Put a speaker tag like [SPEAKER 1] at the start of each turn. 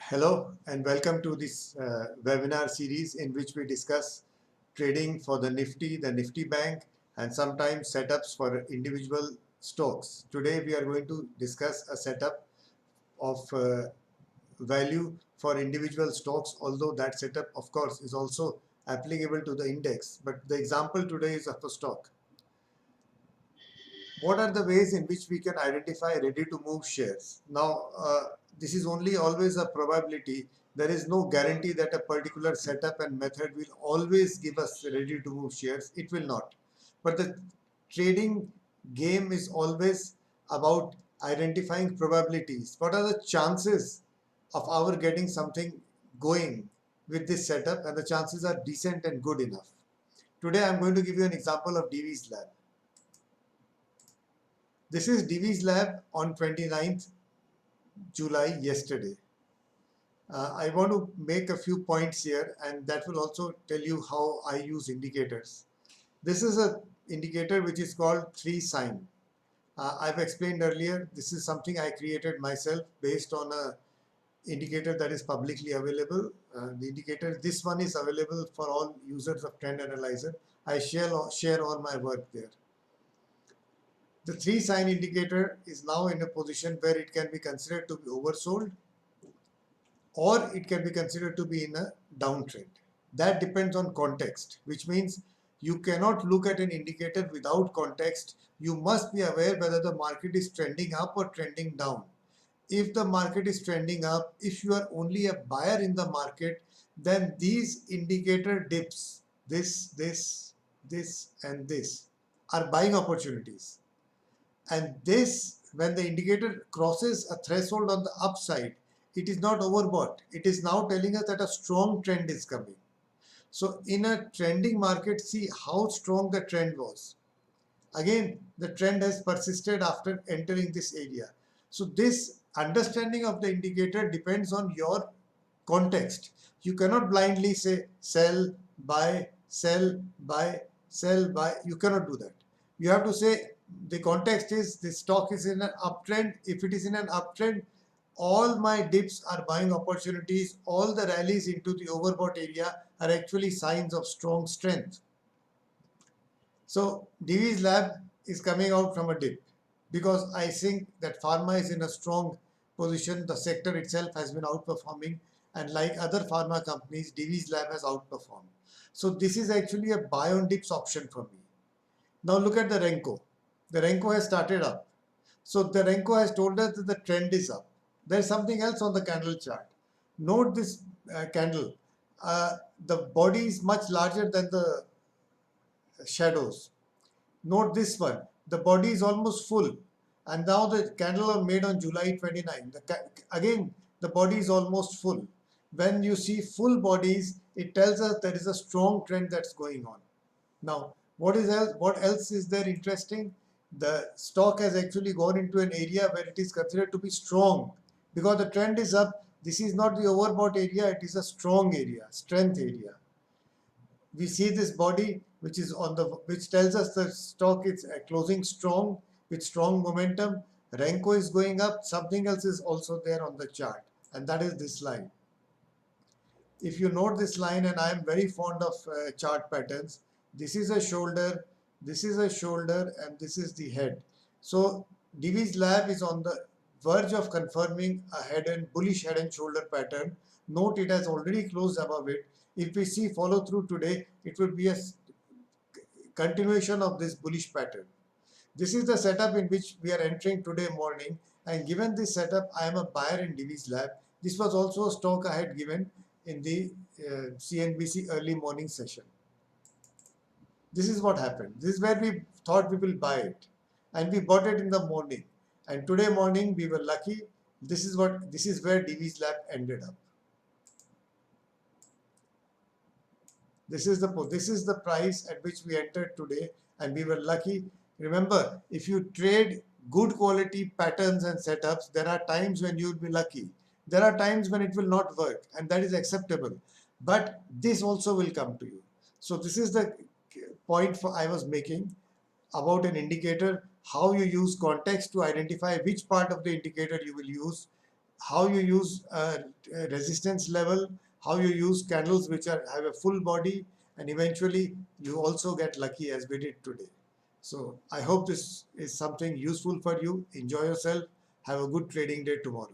[SPEAKER 1] Hello and welcome to this webinar series in which we discuss trading for the Nifty Bank, and sometimes setups for individual stocks. Today we are going to discuss a setup of value for individual stocks, although that setup of course is also applicable to the index, but the example today is of a stock. What are the ways in which we can identify ready to move shares? Now, this is only always a probability. There is no guarantee that a particular setup and method will always give us ready to move shares. It will not. But the trading game is always about identifying probabilities. What are the chances of our getting something going with this setup? And the chances are decent and good enough. Today, I'm going to give you an example of Divi's Lab. This is Divi's Lab on 29th July yesterday. I want to make a few points here, and that will also tell you how I use indicators. This is an indicator which is called 3 sign. I've explained earlier, this is something I created myself based on a indicator that is publicly available. The indicator, this one is available for all users of Trend Analyzer. I share all my work there. The 3 sign indicator is now in a position where it can be considered to be oversold, or it can be considered to be in a downtrend. That depends on context, which means you cannot look at an indicator without context. You must be aware whether the market is trending up or trending down. If the market is trending up, if you are only a buyer in the market, then these indicator dips, this, and this, are buying opportunities. And this, when the indicator crosses a threshold on the upside, it is not overbought. It is now telling us that a strong trend is coming. So in a trending market, see how strong the trend was. Again, the trend has persisted after entering this area. So this understanding of the indicator depends on your context. You cannot blindly say sell, buy, sell, buy, sell, buy. You cannot do that. You have to say the context is the stock is in an uptrend. If it is in an uptrend, all my dips are buying opportunities. All the rallies into the overbought area are actually signs of strong strength. So Divi's Lab is coming out from a dip because I think that pharma is in a strong position. The sector itself has been outperforming, and like other pharma companies, Divi's Lab has outperformed. So this is actually a buy on dips option for me. Now look at the Renko. The Renko has started up. So the Renko has told us that the trend is up. There's something else on the candle chart. Note this candle. The body is much larger than the shadows. Note this one. The body is almost full. And now the candle are made on July 29. Again, the body is almost full. When you see full bodies, it tells us there is a strong trend that's going on. Now, what else is there interesting? The stock has actually gone into an area where it is considered to be strong because the trend is up. This is not the overbought area, it is a strong area, strength area. We see this body which is on the which tells us the stock is closing strong with strong momentum. Renko is going up. Something else is also there on the chart, and that is this line. If you note this line, and I am very fond of chart patterns, this is a shoulder, this is a shoulder, and this is the head. So Divi's Lab is on the verge of confirming a head and bullish head and shoulder pattern. Note it has already closed above it. If we see follow through today, it would be a continuation of this bullish pattern. This is the setup in which we are entering today morning, and given this setup, I am a buyer in Divi's Lab. This was also a stock I had given in the CNBC early morning session. This is what happened. This is where we thought we will buy it, and we bought it in the morning. And today morning we were lucky. This is where Divi's Lab ended up. This is the price at which we entered today, and we were lucky. Remember, if you trade good quality patterns and setups, there are times when you will be lucky. There are times when it will not work, and that is acceptable. But this also will come to you. So this is the point I was making about an indicator, how you use context to identify which part of the indicator you will use. how you use a resistance level, how you use candles which have a full body, and eventually you also get lucky as we did today. So I hope this is something useful for you. Enjoy yourself. Have a good trading day tomorrow.